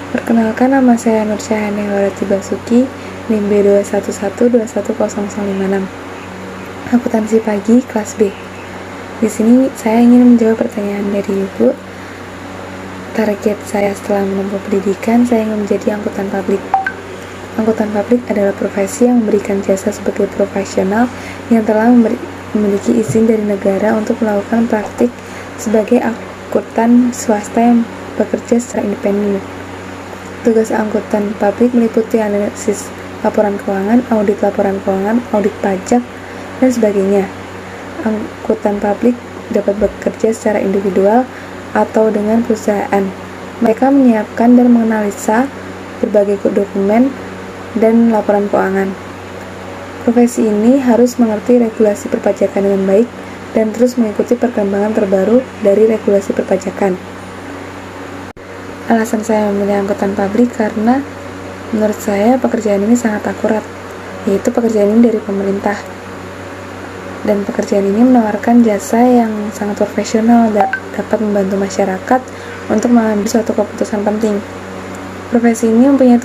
Perkenalkan, nama saya Nur Syahani Warati Basuki, NIM B211210056. Akuntansi pagi kelas B. Di sini saya ingin menjawab pertanyaan dari Ibu. Target saya setelah menempuh pendidikan, saya ingin menjadi angkutan publik. Angkutan publik adalah profesi yang memberikan jasa sebagai profesional yang telah memiliki izin dari negara untuk melakukan praktik sebagai angkutan swasta yang bekerja secara independen. Tugas angkutan publik meliputi analisis laporan keuangan, audit laporan keuangan, audit pajak, dan sebagainya. Angkutan publik dapat bekerja secara individual atau dengan perusahaan. Mereka menyiapkan dan menganalisa berbagai dokumen dan laporan keuangan. Profesi ini harus mengerti regulasi perpajakan dengan baik dan terus mengikuti perkembangan terbaru dari regulasi perpajakan. Alasan saya memilih angkutan publik karena menurut saya pekerjaan ini sangat akurat, yaitu pekerjaan ini dari pemerintah. Dan pekerjaan ini menawarkan jasa yang sangat profesional dan dapat membantu masyarakat untuk mengambil suatu keputusan penting. Profesi ini mempunyai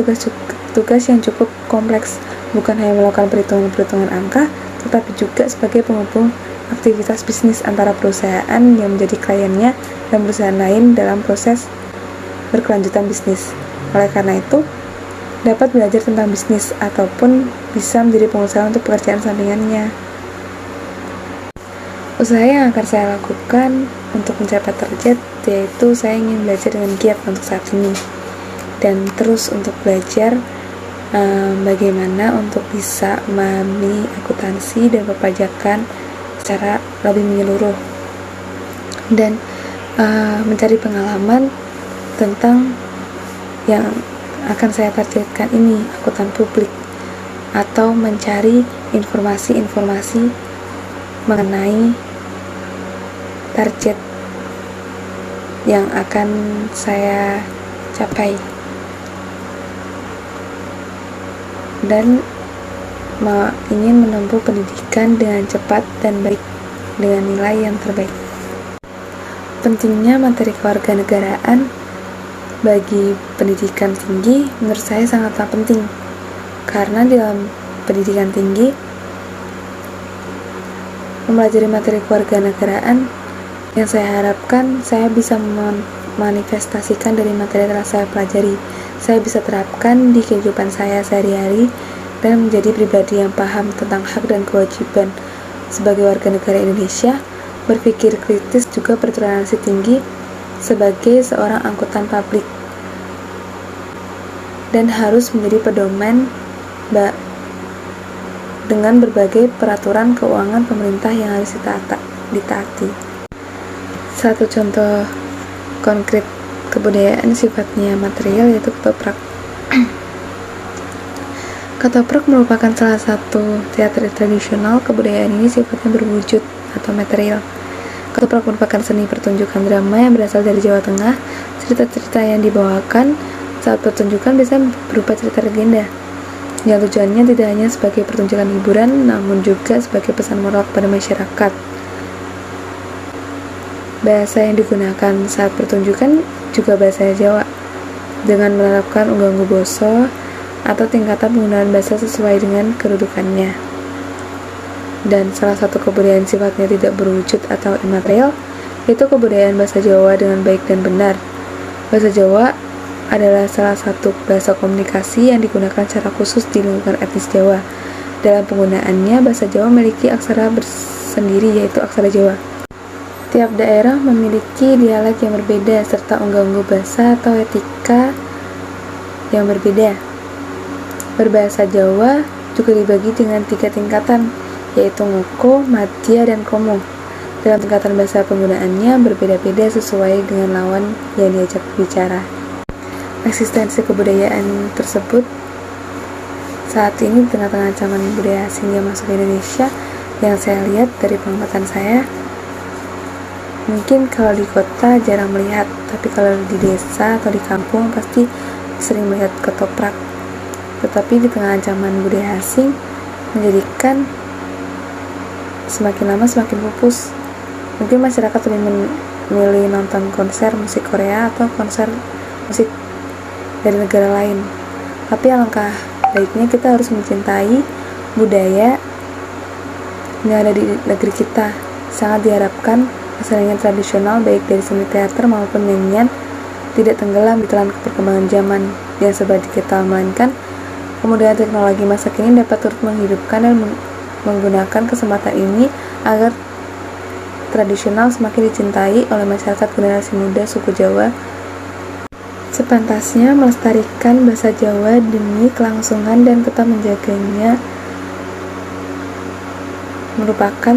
tugas yang cukup kompleks, bukan hanya melakukan perhitungan-perhitungan angka, tetapi juga sebagai penghubung aktivitas bisnis antara perusahaan yang menjadi kliennya dan perusahaan lain dalam proses berkelanjutan bisnis. Oleh karena itu, dapat belajar tentang bisnis ataupun bisa menjadi pengusaha untuk pekerjaan sampingannya. Usaha yang akan saya lakukan untuk mencapai target yaitu saya ingin belajar dengan giat untuk saat ini dan terus untuk belajar bagaimana untuk bisa memahami akuntansi dan perpajakan secara lebih menyeluruh dan mencari pengalaman tentang yang akan saya targetkan ini, akuntan publik, atau mencari informasi-informasi mengenai target yang akan saya capai dan ingin menempuh pendidikan dengan cepat dan baik dengan nilai yang terbaik. Pentingnya materi kewarganegaraan bagi pendidikan tinggi menurut saya sangatlah penting, karena di dalam pendidikan tinggi mempelajari materi kewarganegaraan yang saya harapkan saya bisa memanifestasikan dari materi yang telah saya pelajari. Saya bisa terapkan di kehidupan saya sehari-hari dan menjadi pribadi yang paham tentang hak dan kewajiban sebagai warga negara Indonesia, berpikir kritis, juga bertoleransi tinggi sebagai seorang angkutan publik, dan harus menjadi pedoman dengan berbagai peraturan keuangan pemerintah yang harus ditaati. Satu contoh konkret kebudayaan sifatnya material yaitu ketoprak. Ketoprak merupakan salah satu teater tradisional. Kebudayaan ini sifatnya berwujud atau material. Ketoprak merupakan seni pertunjukan drama yang berasal dari Jawa Tengah. Cerita-cerita yang dibawakan saat pertunjukan biasanya berupa cerita legenda, yang tujuannya tidak hanya sebagai pertunjukan hiburan, namun juga sebagai pesan moral kepada masyarakat. Bahasa yang digunakan saat pertunjukan juga bahasa Jawa, dengan menerapkan unggu boso atau tingkatan penggunaan bahasa sesuai dengan kedudukannya. Dan salah satu kebudayaan sifatnya tidak berwujud atau immaterial yaitu kebudayaan bahasa Jawa dengan baik dan benar. Bahasa Jawa adalah salah satu bahasa komunikasi yang digunakan secara khusus di lingkungan etnis Jawa. Dalam penggunaannya, bahasa Jawa memiliki aksara bersendiri yaitu aksara Jawa. Tiap daerah memiliki dialek yang berbeda serta unggu bahasa atau etika yang berbeda. Berbahasa Jawa juga dibagi dengan 3 tingkatan, yaitu ngoko, madya, dan kromo. Dalam tingkatan bahasa penggunaannya berbeda-beda sesuai dengan lawan yang diajak bicara. Eksistensi kebudayaan tersebut saat ini di tengah-tengah ancaman budaya asing yang masuk ke Indonesia yang saya lihat dari pengamatan saya. Mungkin kalau di kota jarang melihat, tapi kalau di desa atau di kampung pasti sering melihat ketoprak. Tetapi di tengah ancaman budaya asing menjadikan semakin lama semakin pupus. Mungkin masyarakat lebih memilih nonton konser musik Korea atau konser musik dari negara lain. Tapi alangkah baiknya kita harus mencintai budaya yang ada di negeri kita. Sangat diharapkan kesenian tradisional baik dari seni teater maupun nyanyian tidak tenggelam di telan perkembangan zaman yang serba digital, melainkan kemudian teknologi masa kini dapat turut menghidupkan dan menggunakan kesempatan ini agar tradisional semakin dicintai oleh masyarakat generasi muda suku Jawa. Sepantasnya melestarikan bahasa Jawa demi kelangsungan dan tetap menjaganya merupakan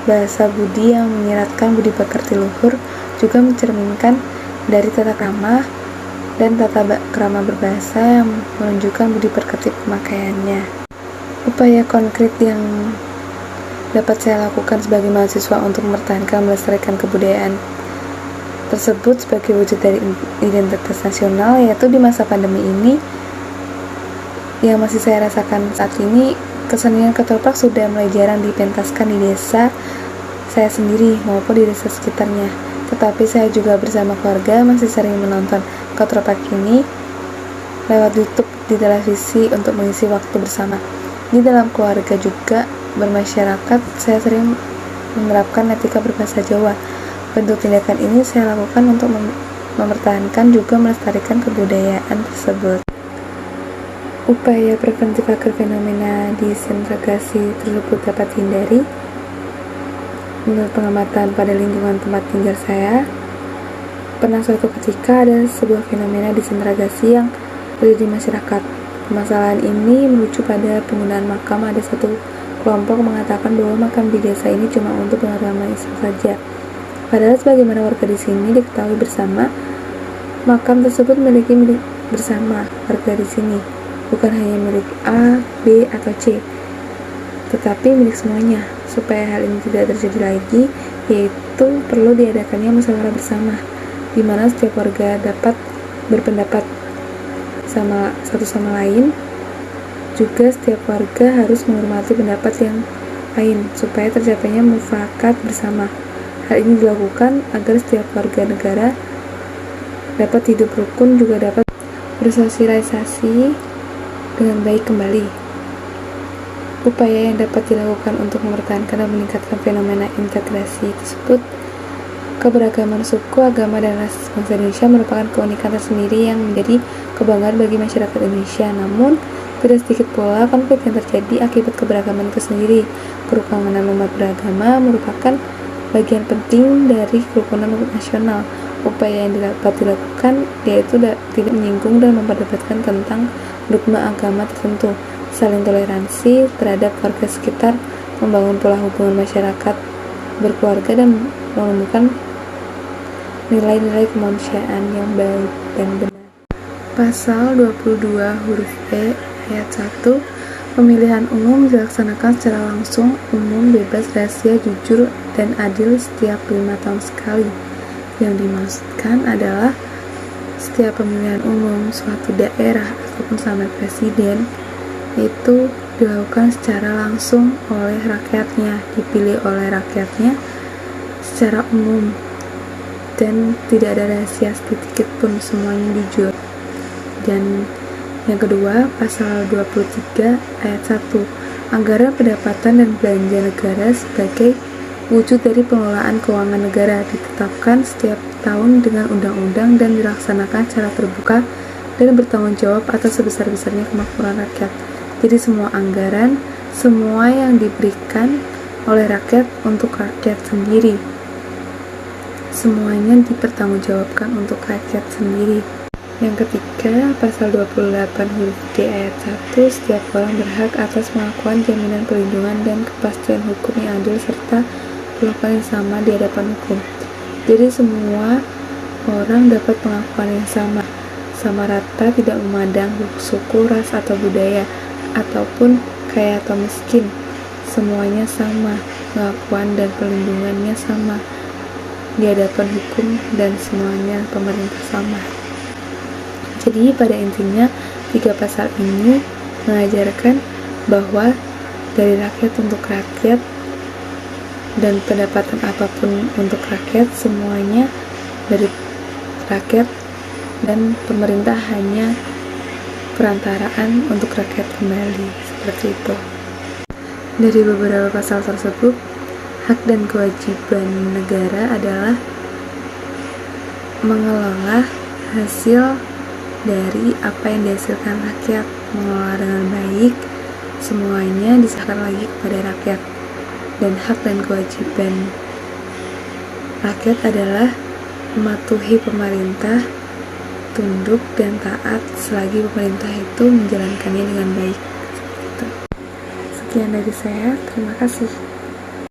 bahasa budi yang menyiratkan budi pekerti luhur, juga mencerminkan dari tata krama dan tata krama berbahasa yang menunjukkan budi pekerti pemakaiannya. Upaya konkret yang dapat saya lakukan sebagai mahasiswa untuk mempertahankan melestarikan kebudayaan tersebut sebagai wujud dari identitas nasional, yaitu di masa pandemi ini yang masih saya rasakan saat ini, kesenian ketoprak sudah mulai jarang dipentaskan di desa saya sendiri maupun di desa sekitarnya. Tetapi saya juga bersama keluarga masih sering menonton ketoprak ini lewat YouTube di televisi untuk mengisi waktu bersama. Di dalam keluarga juga bermasyarakat, saya sering menerapkan etika berbahasa Jawa. Bentuk tindakan ini saya lakukan untuk mempertahankan juga melestarikan kebudayaan tersebut. Upaya preventif agar fenomena disintegrasi tersebut dapat dihindari. Menurut pengamatan pada lingkungan tempat tinggal saya, pernah suatu ketika ada sebuah fenomena disintegrasi yang terjadi di masyarakat. Permasalahan ini merujuk pada penggunaan makam. Ada satu kelompok mengatakan bahwa makam di desa ini cuma untuk beragama Islam saja. Padahal sebagaimana warga di sini diketahui bersama, makam tersebut milik bersama warga di sini. Bukan hanya milik A, B, atau C, tetapi milik semuanya. Supaya hal ini tidak terjadi lagi, yaitu perlu diadakannya musyawarah bersama, di mana setiap warga dapat berpendapat satu sama lain. Juga setiap warga harus menghormati pendapat yang lain, supaya tercapainya mufakat bersama. Hal ini dilakukan agar setiap warga negara dapat hidup rukun, juga dapat bersosialisasi dengan baik kembali. Upaya yang dapat dilakukan untuk mempertahankan dan meningkatkan fenomena integrasi tersebut, keberagaman suku, agama, dan ras bangsa Indonesia merupakan keunikan tersendiri yang menjadi kebanggaan bagi masyarakat Indonesia. Namun, tidak sedikit pula konflik yang terjadi akibat keberagaman itu sendiri. Kerukunan umat beragama merupakan bagian penting dari kerukunan nasional. Upaya yang dapat dilakukan yaitu tidak menyinggung dan memperdebatkan tentang dogma agama tertentu, saling toleransi terhadap warga sekitar, membangun pola hubungan masyarakat berkeluarga, dan menumbuhkan nilai-nilai kemanusiaan yang baik dan benar. Pasal 22 huruf E ayat 1, pemilihan umum dilaksanakan secara langsung, umum, bebas, rahasia, jujur, dan adil setiap 5 tahun sekali. Yang dimaksudkan adalah setiap pemilihan umum suatu daerah ataupun sampai presiden itu dilakukan secara langsung oleh rakyatnya, dipilih oleh rakyatnya secara umum, dan tidak ada rahasia sedikit pun, semuanya jujur. Dan yang kedua, pasal 23 ayat 1, anggaran pendapatan dan belanja negara sebagai wujud dari pengelolaan keuangan negara ditetapkan setiap tahun dengan undang-undang dan dilaksanakan secara terbuka dan bertanggung jawab atas sebesar-besarnya kemakmuran rakyat. Jadi semua anggaran, semua yang diberikan oleh rakyat untuk rakyat sendiri, semuanya dipertanggungjawabkan untuk rakyat sendiri. Yang ketiga, pasal 28 huruf D ayat 1, setiap orang berhak atas pengakuan, jaminan perlindungan, dan kepastian hukum yang adil serta perlakuan yang sama di hadapan hukum. Jadi semua orang dapat pengakuan yang sama rata, tidak memandang suku, ras, atau budaya, ataupun kaya atau miskin. Semuanya sama, pengakuan dan perlindungannya sama di hadapan hukum, dan semuanya pemerintah sama. Jadi pada intinya 3 pasal ini mengajarkan bahwa dari rakyat untuk rakyat, dan pendapatan apapun untuk rakyat, semuanya dari rakyat dan pemerintah hanya perantaraan untuk rakyat kembali, seperti itu. Dari beberapa pasal tersebut, hak dan kewajiban negara adalah mengelola hasil dari apa yang dihasilkan rakyat, mengelola dengan baik, semuanya diserahkan lagi kepada rakyat. Dan hak dan kewajiban rakyat adalah mematuhi pemerintah, tunduk dan taat selagi pemerintah itu menjalankannya dengan baik. Sekian dari saya, terima kasih.